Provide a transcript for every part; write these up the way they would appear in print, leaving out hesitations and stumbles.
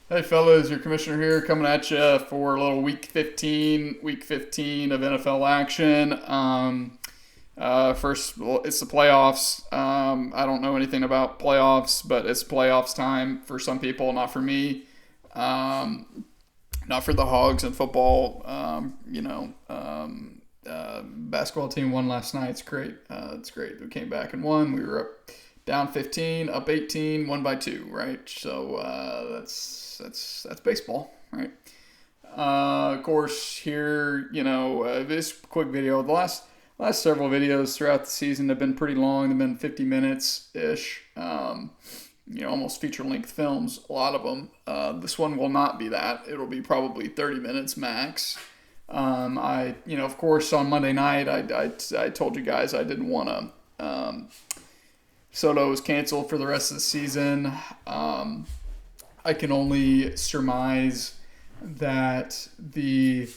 Hey fellas, your commissioner here coming at you for a little week 15 of NFL action. First, well, it's the playoffs. I don't know anything about playoffs, but it's playoffs time for some people, not for me. Not for the Hogs in football. Basketball team won last night. It's great. It's great. We came back and won. We were up down 15, up 18, won by two. Right. So that's baseball. Right. Of course, here this quick video. The last several videos throughout the season have been pretty long. They've been 50 minutes ish. Almost feature length films. A lot of them. This one will not be that. It'll be probably 30 minutes max. Of course, on Monday night, I told you guys I didn't want to. Soto was canceled for the rest of the season. I can only surmise that the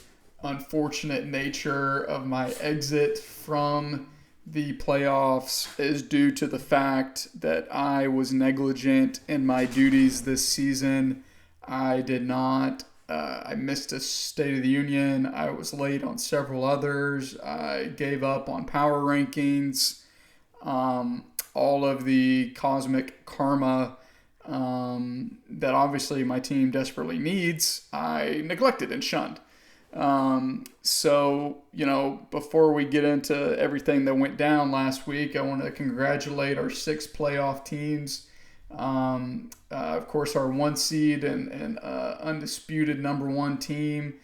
unfortunate nature of my exit from the playoffs is due to the fact that I was negligent in my duties this season. I did not. I missed a State of the Union. I was late on several others. I gave up on power rankings. All of the cosmic karma that obviously my team desperately needs, I neglected and shunned. Before we get into everything that went down last week, I want to congratulate our six playoff teams. Of course, our one seed and undisputed number one team,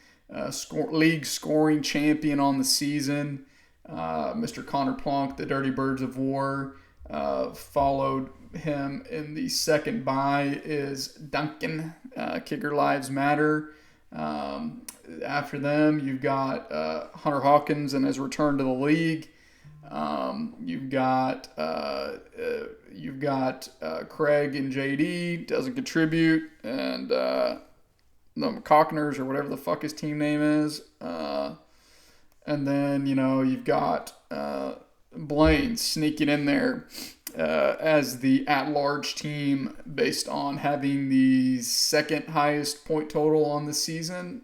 league scoring champion on the season, Mr. Connor Plonk, the Dirty Birds of War. Followed him in the second bye is Duncan, Kicker Lives Matter. After them, you've got Hunter Hawkins and his return to the league. You've got Craig and JD doesn't contribute, and the Cockners or whatever the fuck his team name is. And then you've got Blaine sneaking in there as the at-large team based on having the second highest point total on the season,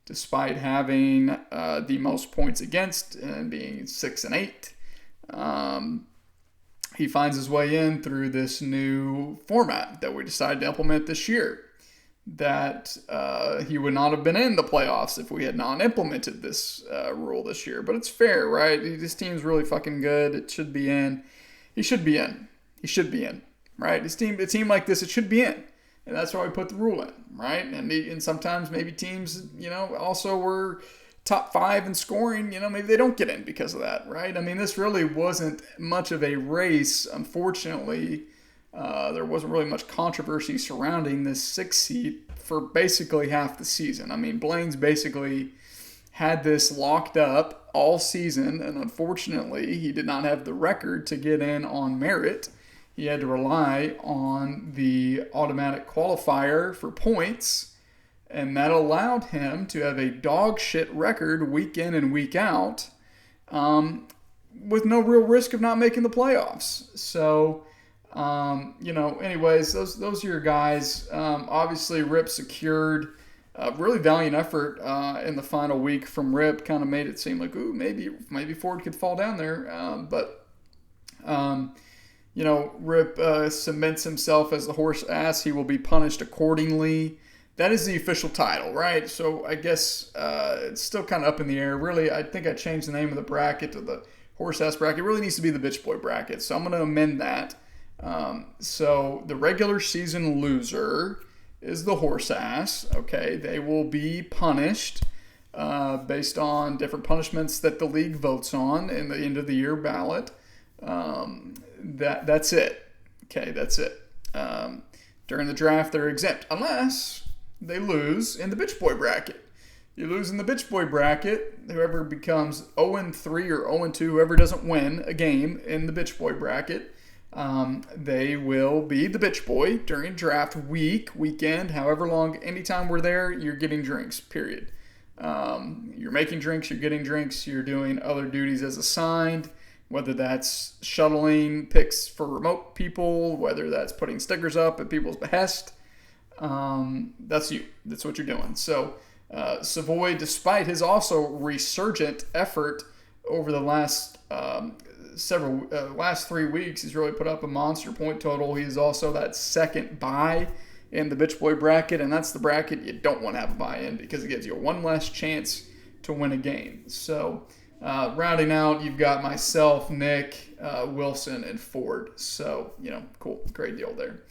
despite having the most points against and being 6-8. He finds his way in through this new format that we decided to implement this year. That he would not have been in the playoffs if we had not implemented this rule this year. But it's fair, right? This team's really fucking good. It should be in. He should be in. He should be in, right? A team like this, it should be in. And that's why we put the rule in, right? And sometimes maybe teams, also were top five in scoring, maybe they don't get in because of that, right? I mean, this really wasn't much of a race, unfortunately. There wasn't really much controversy surrounding this 6 seed for basically half the season. I mean, Blaine's basically had this locked up all season, and unfortunately, he did not have the record to get in on merit. He had to rely on the automatic qualifier for points, and that allowed him to have a dog shit record week in and week out, with no real risk of not making the playoffs. So, anyways, those are your guys. Obviously, Rip secured a really valiant effort in the final week from Rip. Kind of made it seem like, ooh, maybe Ford could fall down there. Rip cements himself as the horse ass. He will be punished accordingly. That is the official title, right? So I guess it's still kind of up in the air. Really, I think I changed the name of the bracket to the horse ass bracket. It really needs to be the bitch boy bracket. So I'm going to amend that. So the regular season loser is the horse ass. Okay, they will be punished based on different punishments that the league votes on in the end of the year ballot. That's it. Okay, that's it. During the draft, they're exempt unless they lose in the bitch boy bracket. You lose in the bitch boy bracket, whoever becomes 0-3 or 0-2, whoever doesn't win a game in the bitch boy bracket, they will be the bitch boy during draft weekend, however long. Anytime we're there, you're getting drinks, period. You're making drinks, you're getting drinks, you're doing other duties as assigned, whether that's shuttling picks for remote people, whether that's putting stickers up at people's behest. that's you. That's what you're doing. So Savoy, despite his also resurgent effort over the last last 3 weeks, he's really put up a monster point total. He's also that second bye in the Bitch Boy bracket, and that's the bracket you don't want to have a bye in because it gives you one less chance to win a game. So rounding out, you've got myself, Nick, Wilson, and Ford. So, cool. Great deal there.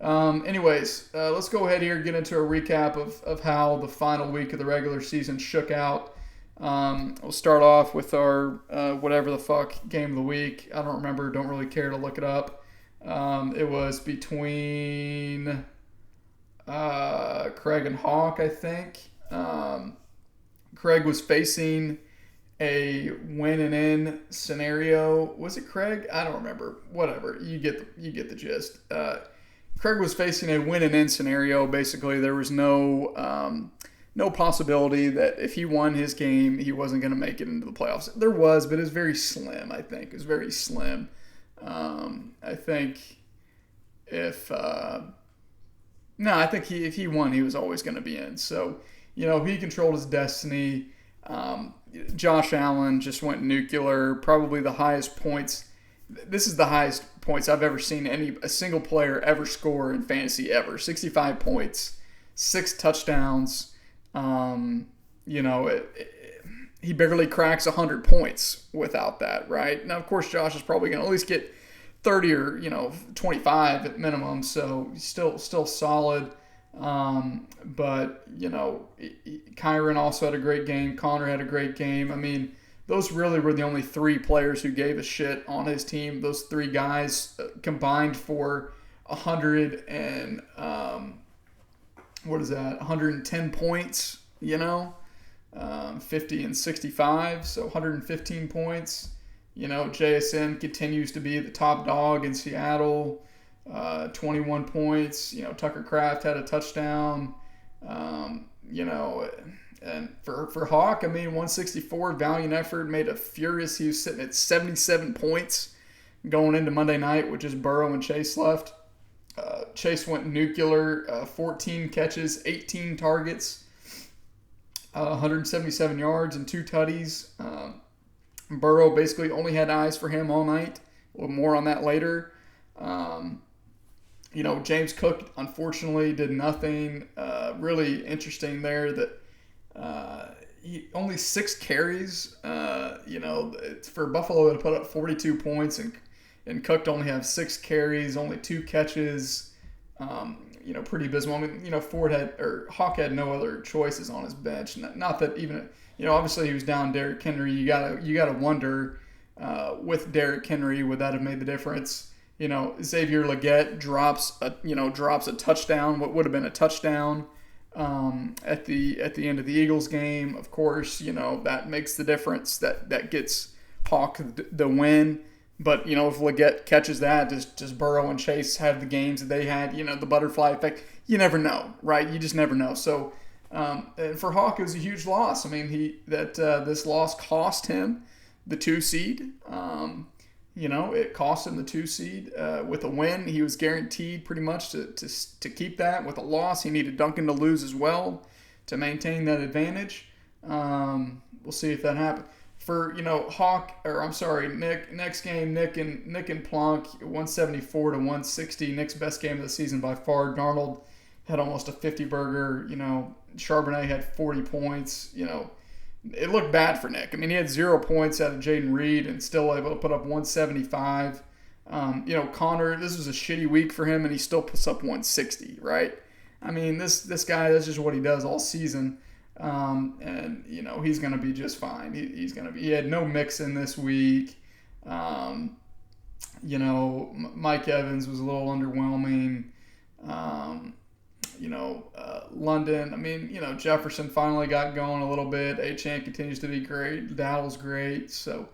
Anyways, let's go ahead here and get into a recap of how the final week of the regular season shook out. We'll start off with our whatever the fuck game of the week. I don't remember. Don't really care to look it up. It was between Craig and Hawk, I think. Craig was facing a win and in scenario. Was it Craig? I don't remember. Whatever. You get the gist. Craig was facing a win and in scenario. Basically, there was no possibility that if he won his game, he wasn't going to make it into the playoffs. There was, but it was very slim, I think. It was very slim. I think if he won, he was always going to be in. So, he controlled his destiny. Josh Allen just went nuclear. Probably the highest points. This is the highest points I've ever seen a single player ever score in fantasy ever. 65 points, 6 touchdowns. He barely cracks 100 points without that, right? Now, of course, Josh is probably going to at least get 30 or 25 at minimum, so still solid. But Kyron also had a great game. Connor had a great game. I mean, those really were the only 3 players who gave a shit on his team. Those 3 guys combined for 110 points, 50 and 65, so 115 points. JSN continues to be the top dog in Seattle, 21 points. Tucker Kraft had a touchdown. And for Hawk, 164 valiant effort, made a furious. He was sitting at 77 points going into Monday night with just Burrow and Chase left. Chase went nuclear, 14 catches, 18 targets, 177 yards and 2 tutties. Burrow basically only had eyes for him all night. A little more on that later. James Cook unfortunately did nothing. Really interesting there that he only 6 carries. For Buffalo to put up 42 points and Cook to only have 6 carries, only 2 catches. Pretty abysmal. Hawk had no other choices on his bench. Not that even, obviously he was down Derrick Henry. You gotta wonder with Derrick Henry, would that have made the difference? Xavier Legette drops a touchdown. What would have been a touchdown at the end of the Eagles game. Of course, that makes the difference. That gets Hawk the win. But, if Legette catches that, does Burrow and Chase have the games that they had, the butterfly effect? You never know, right? You just never know. So, and for Hawk, it was a huge loss. This loss cost him the 2 seed. It cost him the 2 seed. With a win, he was guaranteed pretty much to keep that. With a loss, he needed Duncan to lose as well to maintain that advantage. We'll see if that happens. For Nick. Next game, Nick and Plonk 174 to 160. Nick's best game of the season by far. Darnold had almost a 50 burger. Charbonnet had 40 points. It looked bad for Nick. He had 0 points out of Jaden Reed and still able to put up 175. Connor, this was a shitty week for him, and he still puts up 160. Right? This guy, that's just what he does all season. And he's going to be just fine. He had no Mixon this week. Mike Evans was a little underwhelming. London, Jefferson finally got going a little bit. Achane continues to be great. Dowdle's great. So,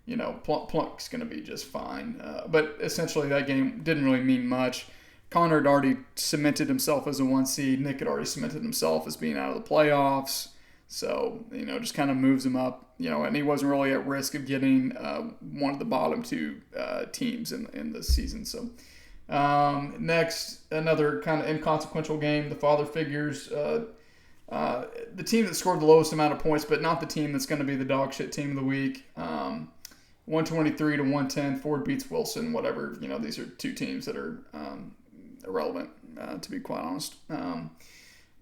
Plunk's going to be just fine. But essentially that game didn't really mean much. Connor had already cemented himself as a 1 seed. Nick had already cemented himself as being out of the playoffs. So, just kind of moves him up, and he wasn't really at risk of getting one of the bottom 2 teams in the season. So, Next, another kind of inconsequential game. The father figures the team that scored the lowest amount of points, but not the team that's going to be the dog shit team of the week. 123 to 110. Ford beats Wilson. Whatever. These are two teams that are irrelevant, to be quite honest.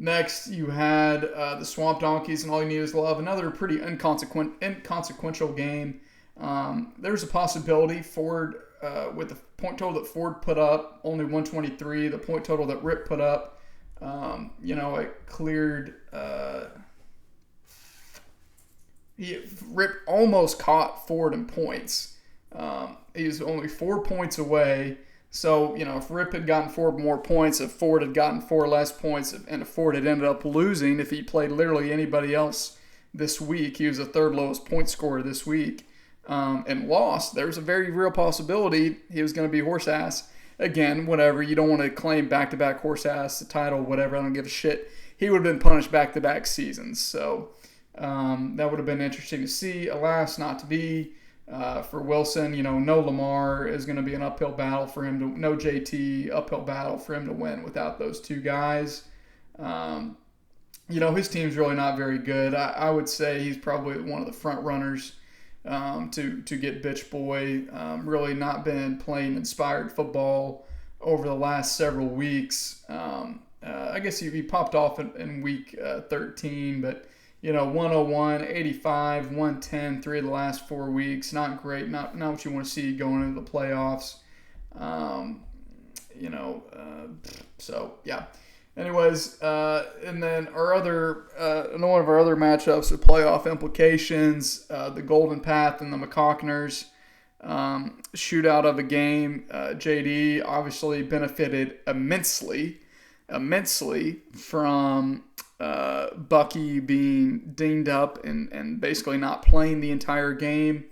Next, you had the Swamp Donkeys and All You Need Is Love. Another pretty inconsequential game. There's a possibility Ford, with the point total that Ford put up, only 123. The point total that Rip put up, it cleared. Rip almost caught Ford in points. He was only 4 points away. So, if Rip had gotten 4 more points, if Ford had gotten 4 less points, and if Ford had ended up losing, if he played literally anybody else this week, he was the third lowest point scorer this week, and lost, there's a very real possibility he was going to be horse ass. Again, whatever. You don't want to claim back-to-back horse ass, the title, whatever. I don't give a shit. He would have been punished back-to-back seasons. So that would have been interesting to see. Alas, not to be. For Wilson, no Lamar is going to be an uphill battle for him to, no JT, uphill battle for him to win without those two guys. His team's really not very good. I would say he's probably one of the front runners to get bitch boy. Really not been playing inspired football over the last several weeks. I guess he popped off in week 13, but 101, 85, 110, 3 of the last 4 weeks. Not great. Not what you want to see going into the playoffs. So, yeah. Anyways, and then one of our other matchups with playoff implications, the Golden Path and the McCockners. Shootout of a game. JD obviously benefited immensely from Bucky being dinged up and basically not playing the entire game.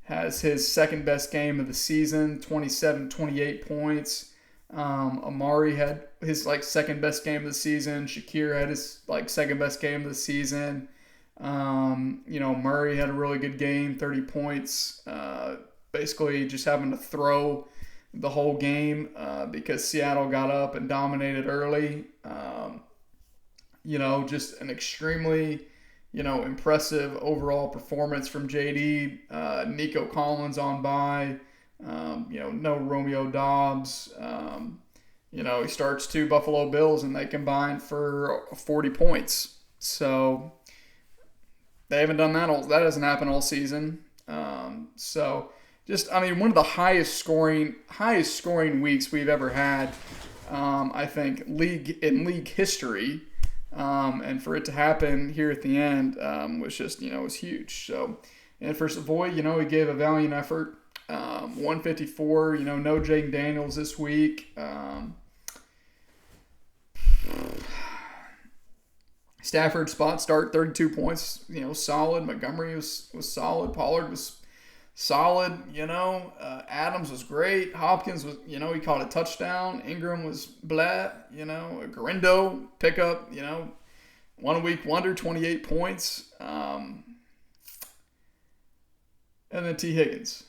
Has his second best game of the season, 28 points. Amari had his second best game of the season. Shakir had his second best game of the season. Murray had a really good game, 30 points. Basically just having to throw the whole game because Seattle got up and dominated early. Just an extremely, impressive overall performance from JD. Nico Collins on by. No Romeo Dobbs. He starts 2 Buffalo Bills and they combine for 40 points. So they haven't done that. That hasn't happened all season. One of the highest scoring weeks we've ever had. I think league history. And for it to happen here at the end was just, was huge. So, and for Savoy, he gave a valiant effort. 154, no Jaden Daniels this week. Stafford spot start, 32 points, solid. Montgomery was solid. Pollard was solid, Adams was great. Hopkins was, he caught a touchdown. Ingram was blah, Garindo pickup, 1 week wonder, 28 points. And then Tee Higgins.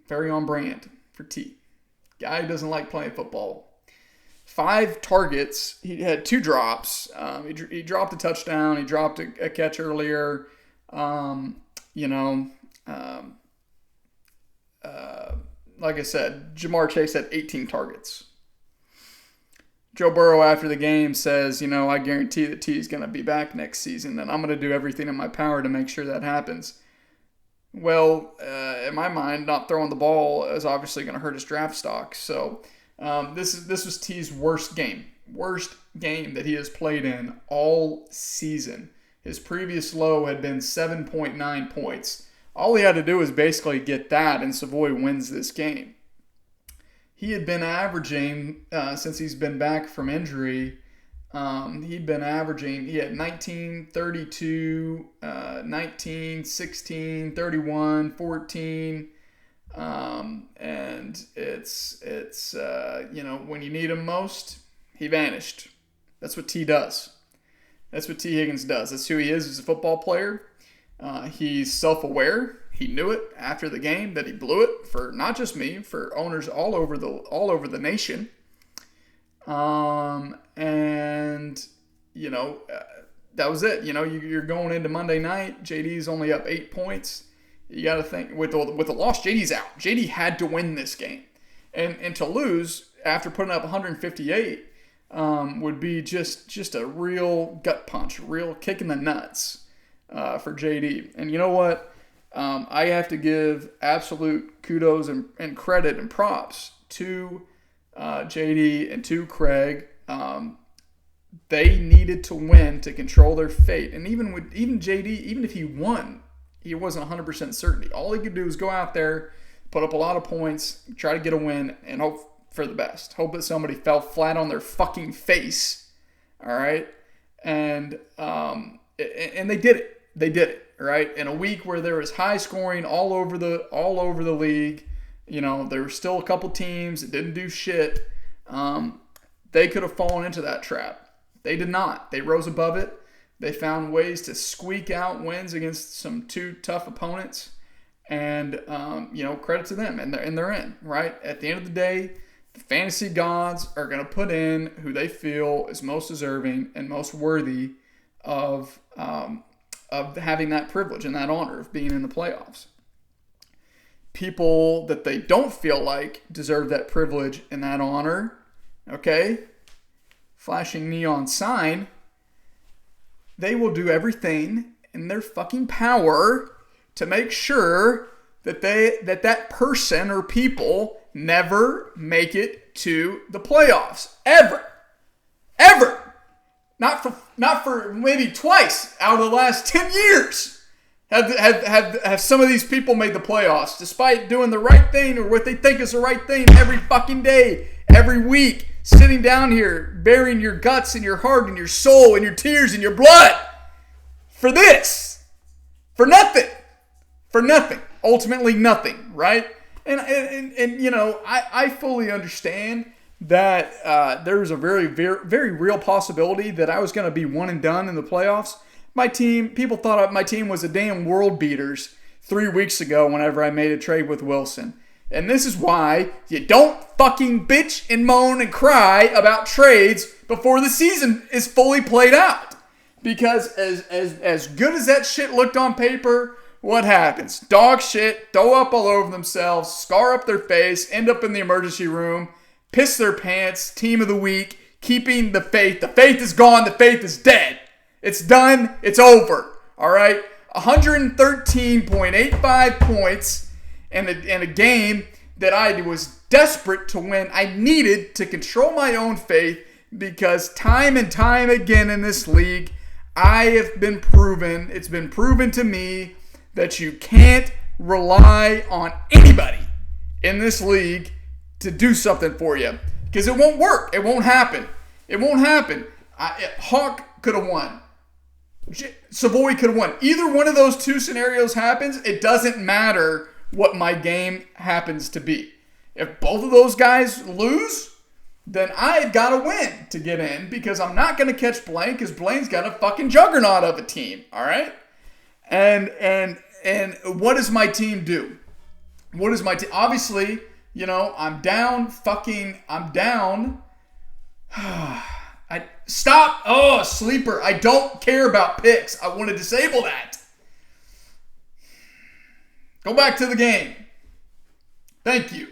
Very on brand for T. Guy who doesn't like playing football. 5 targets. He had 2 drops. He dropped a touchdown. He dropped a catch earlier. Like I said, Jamar Chase had 18 targets. Joe Burrow after the game says, I guarantee that T is going to be back next season, and I'm going to do everything in my power to make sure that happens. Well, in my mind, not throwing the ball is obviously going to hurt his draft stock. So this was T's worst game that he has played in all season. His previous low had been 7.9 points. All he had to do was basically get that, and Savoy wins this game. He had been averaging, since he's been back from injury, he had 19, 32, 19, 16, 31, 14, and it's when you need him most, he vanished. That's what T does. That's what Tee Higgins does. That's who he is as a football player. He's self-aware. He knew it after the game that he blew it for not just me, for owners all over the nation. And that was it. You're going into Monday night. JD's only up 8 points. You got to think with the loss, JD's out. JD had to win this game, and to lose after putting up 158 would be just a real gut punch, a real kick in the nuts for JD. And you know what? I have to give absolute kudos and credit and props to JD and to Craig. They needed to win to control their fate. And even JD, even if he won, he wasn't 100% certainty. All he could do was go out there, put up a lot of points, try to get a win, and hope for the best. Hope that somebody fell flat on their fucking face. All right? And they did it. They did it, right? In a week where there was high scoring all over the league, there were still a couple teams that didn't do shit. They could have fallen into that trap. They did not. They rose above it. They found ways to squeak out wins against some two tough opponents. And, credit to them. And they're in, right? At the end of the day, the fantasy gods are going to put in who they feel is most deserving and most worthy of having that privilege and that honor of being in the playoffs. People that they don't feel like deserve that privilege and that honor, okay, flashing neon sign, they will do everything in their fucking power to make sure that that person or people never make it to the playoffs. Ever. Not for maybe twice out of the last 10 years have some of these people made the playoffs despite doing the right thing or what they think is the right thing every fucking day, every week, sitting down here, bearing your guts and your heart and your soul and your tears and your blood for this. For nothing. Ultimately nothing, right? And I fully understand that there's a very, very, very real possibility that I was going to be one and done in the playoffs. People thought my team was a damn world beaters 3 weeks ago whenever I made a trade with Wilson. And this is why you don't fucking bitch and moan and cry about trades before the season is fully played out. Because as good as that shit looked on paper, what happens? Dog shit, throw up all over themselves, scar up their face, end up in the emergency room, piss their pants, team of the week, keeping the faith. The faith is gone. The faith is dead. It's done. It's over. All right? 113.85 points in a game that I was desperate to win. I needed to control my own faith because time and time again in this league, it's been proven to me that you can't rely on anybody in this league to do something for you. Because it won't work. It won't happen. Hawk could have won. Savoy could have won. Either one of those two scenarios happens, it doesn't matter what my game happens to be. If both of those guys lose, then I've got to win to get in because I'm not going to catch Blaine because Blaine's got a fucking juggernaut of a team. All right? And what does my team do? Obviously, I'm down. Stop. Oh, sleeper. I don't care about picks. I want to disable that. Go back to the game. Thank you.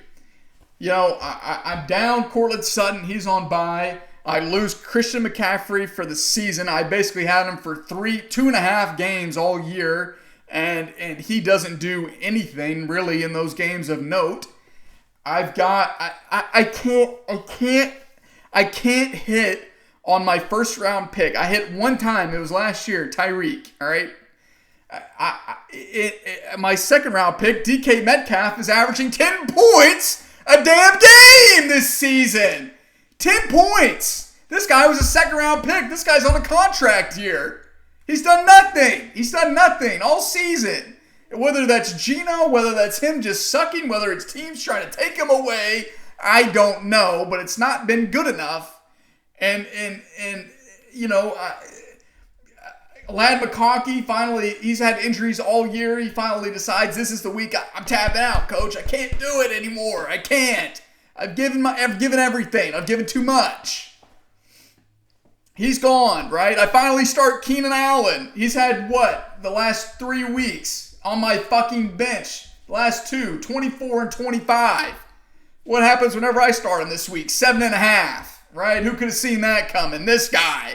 I'm down Cortland Sutton. He's on bye. I lose Christian McCaffrey for the season. I basically had him for 2.5 games all year. And he doesn't do anything really in those games of note. I can't hit on my first round pick. I hit one time. It was last year, Tyreek. All right. My second round pick, DK Metcalf, is averaging 10 points a damn game this season. 10 points. This guy was a second round pick. This guy's on a contract year. He's done nothing all season. Whether that's Gino, whether that's him just sucking, whether it's teams trying to take him away, I don't know, but it's not been good enough. And Lad McConkey finally, he's had injuries all year. He finally decides this is the week I'm tapping out, coach. I can't do it anymore. I can't. I've given everything. I've given too much. He's gone, right? I finally start Keenan Allen. He's had the last 3 weeks on my fucking bench. The last 24 and 25. What happens whenever I start him this week? 7.5, right? Who could have seen that coming? This guy.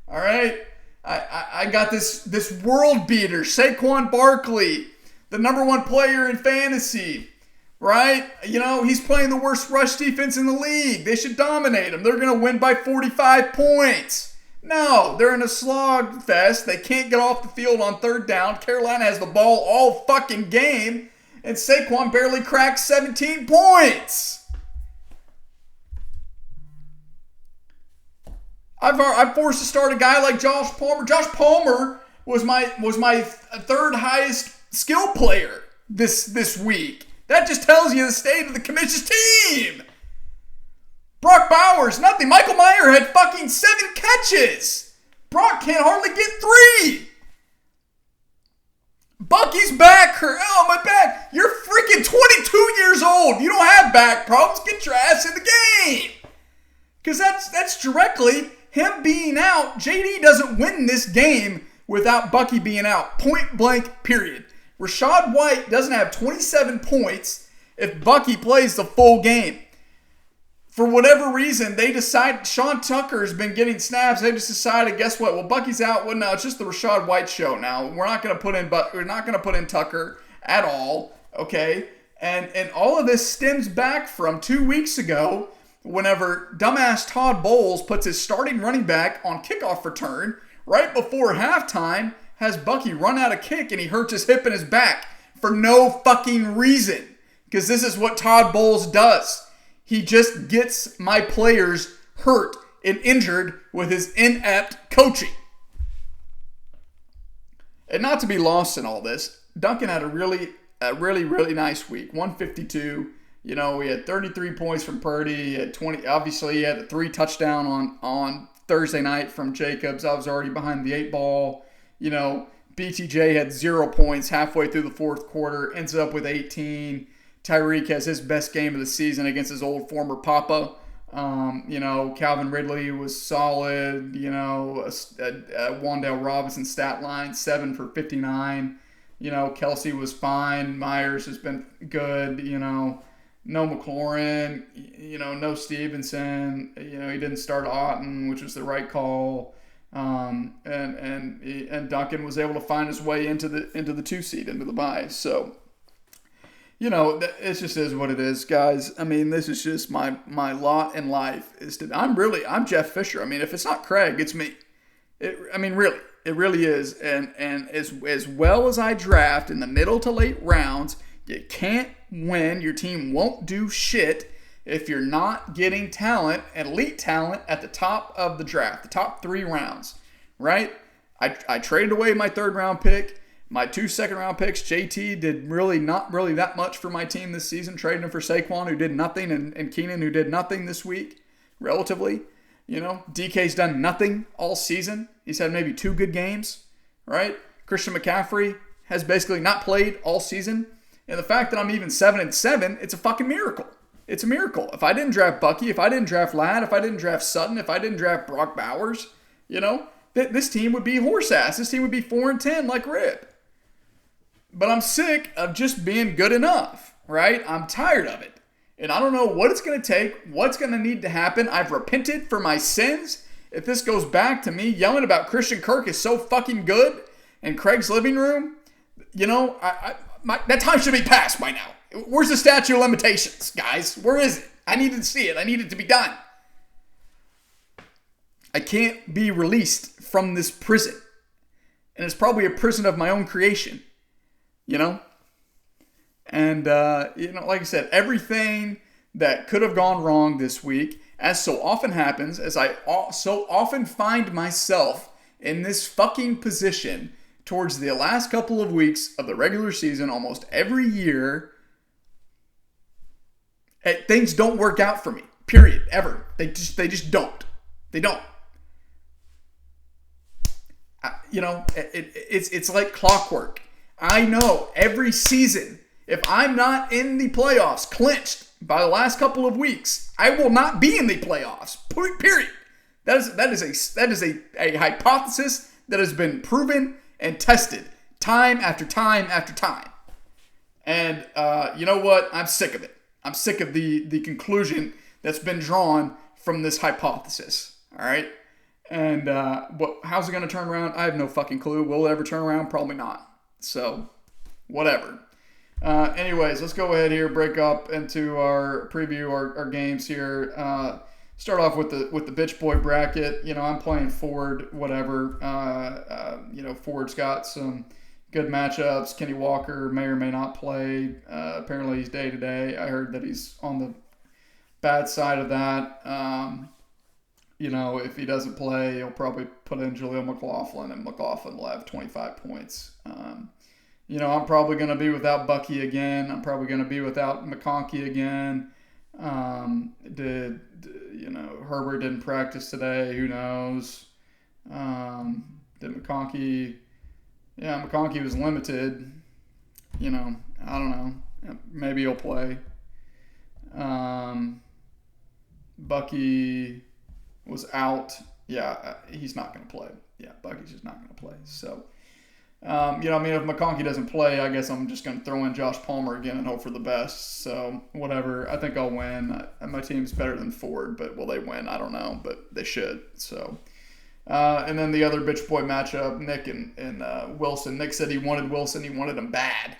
All right? I got this world beater, Saquon Barkley, the number 1 player in fantasy, right? He's playing the worst rush defense in the league. They should dominate him. They're going to win by 45 points. No, they're in a slog fest. They can't get off the field on 3rd down. Carolina has the ball all fucking game, and Saquon barely cracks 17 points. I'm forced to start a guy like Josh Palmer. Josh Palmer was my 3rd highest skill player this week. That just tells you the state of the commission's team. Brock Bowers, nothing. Michael Mayer had fucking 7 catches. Brock can't hardly get 3. Bucky's back hurt. Oh, my back. You're freaking 22 years old. You don't have back problems. Get your ass in the game. Because that's directly him being out. JD doesn't win this game without Bucky being out. Point blank, period. Rachaad White doesn't have 27 points if Bucky plays the full game. For whatever reason, they decide Sean Tucker's been getting snaps. They just decided, guess what? Well, Bucky's out. Well, no, it's just the Rachaad White show now. We're not going to put in Tucker at all. Okay, and all of this stems back from 2 weeks ago, whenever dumbass Todd Bowles puts his starting running back on kickoff return right before halftime, has Bucky run out of kick, and he hurts his hip and his back for no fucking reason. Because this is what Todd Bowles does. He just gets my players hurt and injured with his inept coaching. And not to be lost in all this, Duncan had a really nice week. 152. He had 33 points from Purdy. He had 20. Obviously, he had a 3 touchdown on Thursday night from Jacobs. I was already behind the 8 ball. BTJ had 0 points halfway through the 4th quarter. Ends up with 18. Tyreek has his best game of the season against his old former papa. Calvin Ridley was solid. Wan'Dale Robinson stat line, 7 for 59. Kelsey was fine. Myers has been good. No McLaurin. No Stevenson. He didn't start Otten, which was the right call. And Duncan was able to find his way into the 2 seed, into the bye. So. It just is what it is, guys. I mean, this is just my lot in life. I'm Jeff Fisher. I mean, if it's not Craig, it's me. Really, it really is. And as well as I draft in the middle to late rounds, you can't win. Your team won't do shit if you're not getting talent, elite talent, at the top of the draft, the top 3 rounds, right? I traded away my 3rd round pick. My 2 second-round picks, JT, did not really that much for my team this season. Trading him for Saquon, who did nothing, and Keenan, who did nothing this week, relatively. DK's done nothing all season. He's had maybe 2 good games, right? Christian McCaffrey has basically not played all season. And the fact that I'm even 7-7, it's a fucking miracle. It's a miracle. If I didn't draft Bucky, if I didn't draft Ladd, if I didn't draft Sutton, if I didn't draft Brock Bowers, this team would be horse ass. This team would be 4-10 like Rip. But I'm sick of just being good enough, right? I'm tired of it. And I don't know what it's going to take, what's going to need to happen. I've repented for my sins. If this goes back to me yelling about Christian Kirk is so fucking good in Craig's living room, that time should be past by now. Where's the statute of limitations, guys? Where is it? I need to see it. I need it to be done. I can't be released from this prison. And it's probably a prison of my own creation. And, like I said, everything that could have gone wrong this week, as so often happens, as I so often find myself in this fucking position towards the last couple of weeks of the regular season almost every year, things don't work out for me, period, ever. They just don't. They don't. It's like clockwork. I know every season, if I'm not in the playoffs, clinched by the last couple of weeks, I will not be in the playoffs. Period. That is a hypothesis that has been proven and tested time after time after time. And you know what? I'm sick of it. I'm sick of the conclusion that's been drawn from this hypothesis. All right. And how's it going to turn around? I have no fucking clue. Will it ever turn around? Probably not. So, whatever. Anyways, let's go ahead here, break up into our preview, our games here. Start off with the bitch boy bracket. I'm playing Ford, whatever. Ford's got some good matchups. Kenny Walker may or may not play. Apparently he's day to day. I heard that he's on the bad side of that. If he doesn't play, he'll probably put in Jaleel McLaughlin, and McLaughlin will have 25 points. I'm probably going to be without Bucky again. I'm probably going to be without McConkey again. Herbert didn't practice today. Who knows? Did McConkey? Yeah, McConkey was limited. I don't know. Maybe he'll play. Bucky was out. Yeah, he's not going to play. Yeah, Bucky's just not going to play. So, if McConkey doesn't play, I guess I'm just going to throw in Josh Palmer again and hope for the best. So, whatever. I think I'll win. My team's better than Ford, but will they win? I don't know, but they should. So, and then the other bitch boy matchup, Nick and Wilson. Nick said he wanted Wilson. He wanted him bad.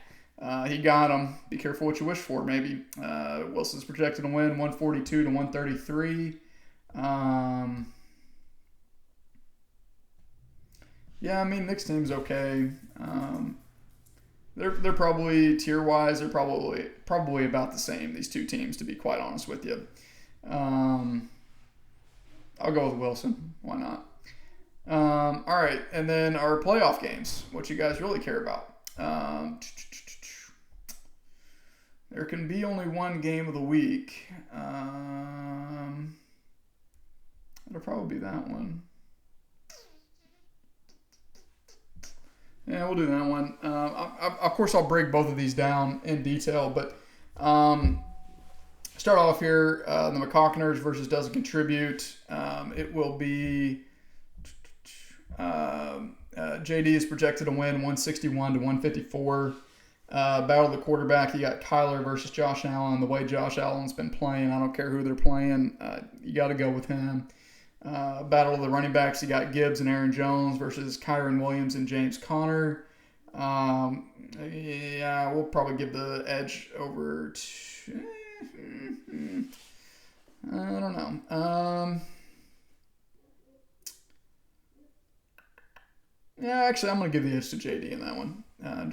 He got him. Be careful what you wish for, maybe. Wilson's projected to win 142 to 133. Nick's team's okay. They're probably tier-wise, they're probably about the same, these two teams, to be quite honest with you. I'll go with Wilson. Why not? All right, and then our playoff games, what you guys really care about. There can be only one game of the week. It'll probably be that one. Yeah, we'll do that one. Of course, I'll break both of these down in detail, but start off here, the McCockners versus Doesn't Contribute. It will be JD is projected to win 161 to 154. Battle of the quarterback, you got Kyler versus Josh Allen. The way Josh Allen's been playing, I don't care who they're playing. You got to go with him. Battle of the running backs, you got Gibbs and Aaron Jones versus Kyron Williams and James Conner. We'll probably give the edge over to... I don't know. Actually, I'm going to give the edge to JD in that one.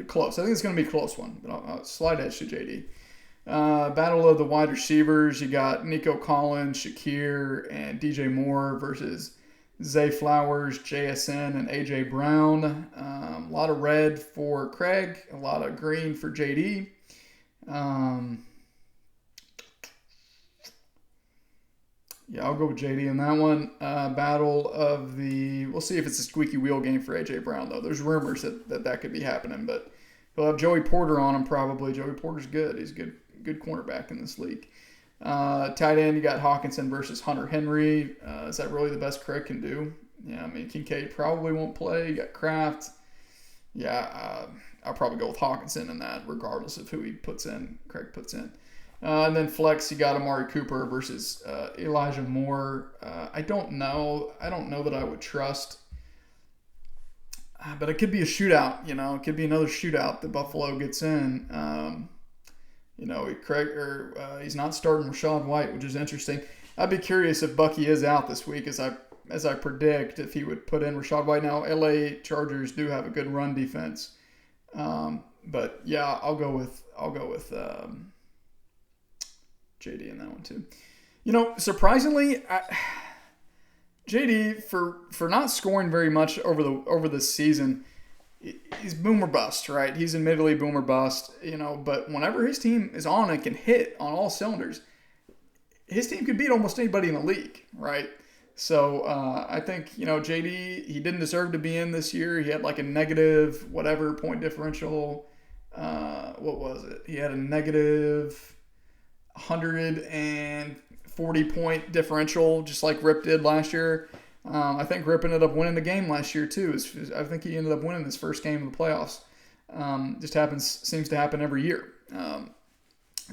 Close. I think it's going to be a close one, but I'll slight edge to JD. Battle of the wide receivers, you got Nico Collins, Shakir, and DJ Moore versus Zay Flowers, JSN, and AJ Brown. A lot of red for Craig, a lot of green for JD. I'll go with JD in that one. Battle of the... We'll see if it's a squeaky wheel game for AJ Brown, though. There's rumors that could be happening, but he'll have Joey Porter on him probably. Joey Porter's good. He's a good cornerback in this league. Tight end, you got Hawkinson versus Hunter Henry. Is that really the best Craig can do? Yeah, Kincaid probably won't play. You got Kraft. I'll probably go with Hawkinson in that, regardless of who Craig puts in. And then flex, you got Amari Cooper versus Elijah Moore. I don't know that I would trust, but it could be a shootout. It could be another shootout that Buffalo gets in. He's not starting Rachaad White, which is interesting. I'd be curious if Bucky is out this week, as I predict, if he would put in Rachaad White. Now, LA Chargers do have a good run defense, but yeah, I'll go with JD in that one too. Surprisingly, JD for not scoring very much over the season, he's boom or bust, right? He's admittedly boom or bust, but whenever his team is on and can hit on all cylinders, his team can beat almost anybody in the league, right? So I think, JD, he didn't deserve to be in this year. He had like a negative whatever point differential. What was it? He had a negative 140-point differential, just like Rip did last year. I think Rip ended up winning the game last year too. I think he ended up winning his first game of the playoffs. Seems to happen every year.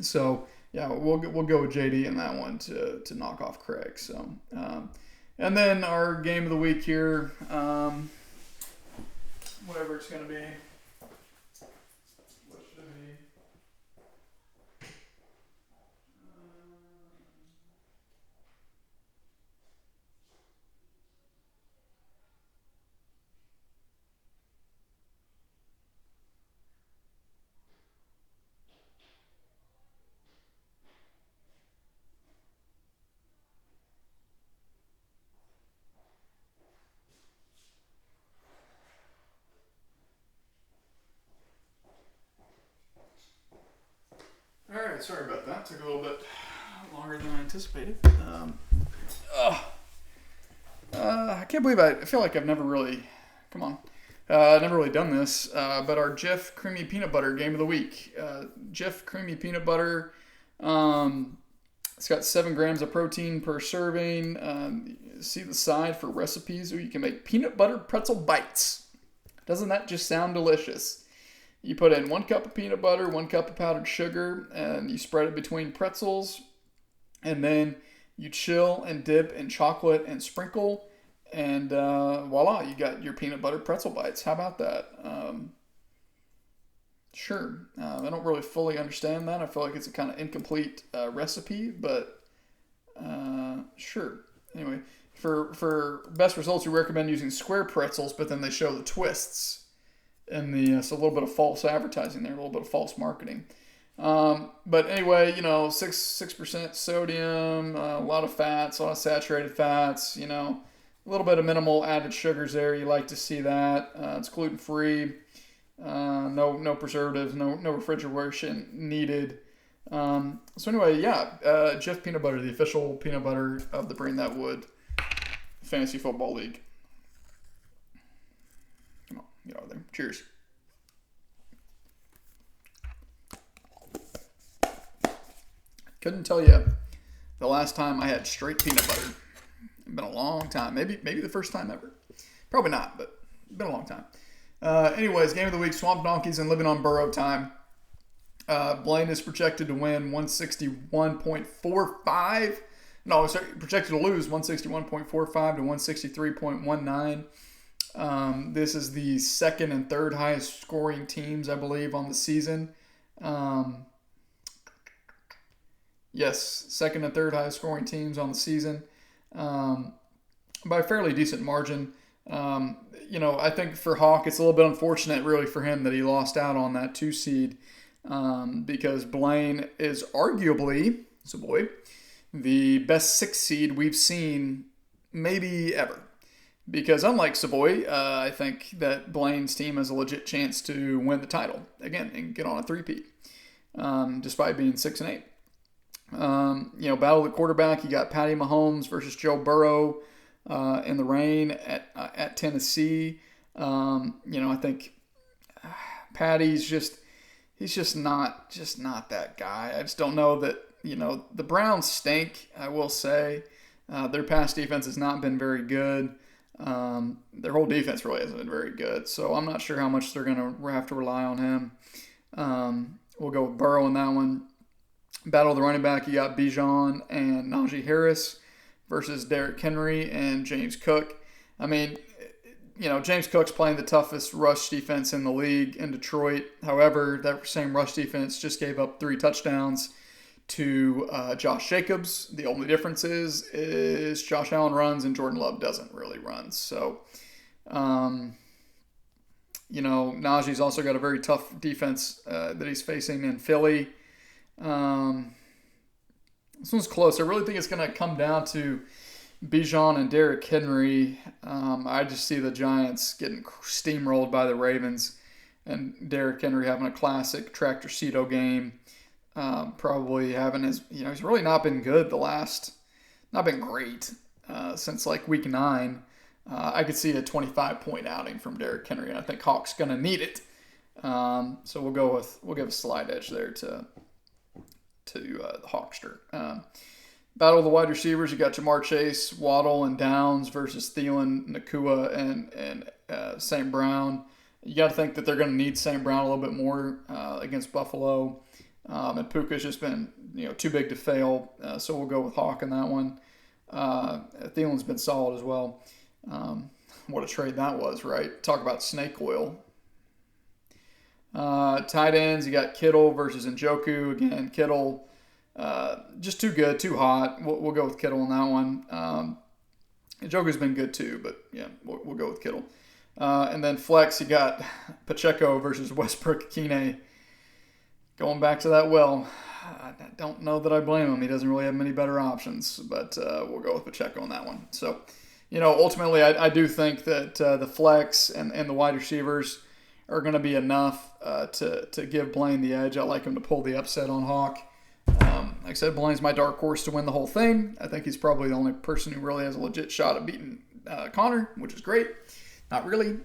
So yeah, we'll go with JD in that one to knock off Craig. So and then our game of the week here, whatever it's gonna be. What should it be? All right, sorry about that. Took a little bit longer than I anticipated. I can't believe I feel like I've never really, come on, never really done this. But our Jif Creamy Peanut Butter game of the week. Jif Creamy Peanut Butter. It's got 7 grams of protein per serving. See the side for recipes where you can make peanut butter pretzel bites. Doesn't that just sound delicious? You put in 1 cup of peanut butter, 1 cup of powdered sugar, and you spread it between pretzels. And then you chill and dip in chocolate and sprinkle. And voila, you got your peanut butter pretzel bites. How about that? Sure. I don't really fully understand that. I feel like it's a kind of incomplete recipe, but sure. Anyway, for best results, we recommend using square pretzels, but then they show the twists. And so a little bit of false advertising there, a little bit of false marketing. But anyway, 6% sodium, a lot of fats, a lot of saturated fats, a little bit of minimal added sugars there. You like to see that. It's gluten free, no preservatives, no refrigeration needed. So anyway, yeah, Jif Peanut Butter, the official peanut butter of the Brain That Would Fantasy Football League. Come on, get over there. Cheers. Couldn't tell you the last time I had straight peanut butter. It's been a long time. Maybe the first time ever. Probably not, but it's been a long time. Anyways, game of the week, Swamp Donkeys and Living on Burrow time. Blaine is projected to win 161.45. No, sorry, projected to lose 161.45 to 163.19. This is the second and third highest scoring teams, I believe, on the season. Yes, second and third highest scoring teams on the season by a fairly decent margin. I think for Hawk, it's a little bit unfortunate, really, for him that he lost out on that 2 seed because Blaine is arguably, the best 6 seed we've seen maybe ever. Because unlike Savoy, I think that Blaine's team has a legit chance to win the title again and get on a three-peat, despite being 6-8. Battle of the quarterback. You got Patty Mahomes versus Joe Burrow in the rain at Tennessee. I think Patty's he's not that guy. I just don't know that. The Browns stink. I will say their pass defense has not been very good. Their whole defense really hasn't been very good. So I'm not sure how much they're going to have to rely on him. We'll go with Burrow in that one. Battle of the running back, you got Bijan and Najee Harris versus Derrick Henry and James Cook. I mean, James Cook's playing the toughest rush defense in the league in Detroit. However, that same rush defense just gave up 3 touchdowns to Josh Jacobs. The only difference is Josh Allen runs and Jordan Love doesn't really run. So, Najee's also got a very tough defense that he's facing in Philly. This one's close. I really think it's going to come down to Bijan and Derrick Henry. I just see the Giants getting steamrolled by the Ravens and Derrick Henry having a classic Tractor Cedo game. Probably having he's really not been good not been great since like week 9. I could see a 25-point outing from Derrick Henry, and I think Hawk's going to need it. So we'll give a slight edge there to the Hawkster. Battle of the wide receivers, you got Jamar Chase, Waddle, and Downs versus Thielen, Nakua, and St. Brown. You got to think that they're going to need St. Brown a little bit more against Buffalo. And Puka's just been too big to fail, so we'll go with Hawk in that one. Thielen's been solid as well. What a trade that was, right? Talk about snake oil. Tight ends, you got Kittle versus Njoku. Again, Kittle, just too good, too hot. We'll go with Kittle in that one. Njoku's been good too, but yeah, we'll go with Kittle. And then flex, you got Pacheco versus Westbrook-Ikine. Going back to that well, I don't know that I blame him. He doesn't really have many better options, but we'll go with Pacheco on that one. So, ultimately, I do think that the flex and the wide receivers are going to be enough to give Blaine the edge. I like him to pull the upset on Hawk. Like I said, Blaine's my dark horse to win the whole thing. I think he's probably the only person who really has a legit shot at beating Connor, which is great. Not really.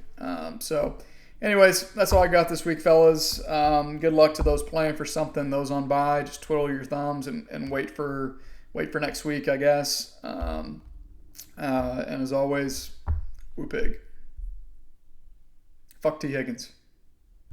Anyways, that's all I got this week, fellas. Good luck to those playing for something. Those on bye, just twiddle your thumbs and wait for next week, I guess. And as always, woo pig. Fuck Tee Higgins.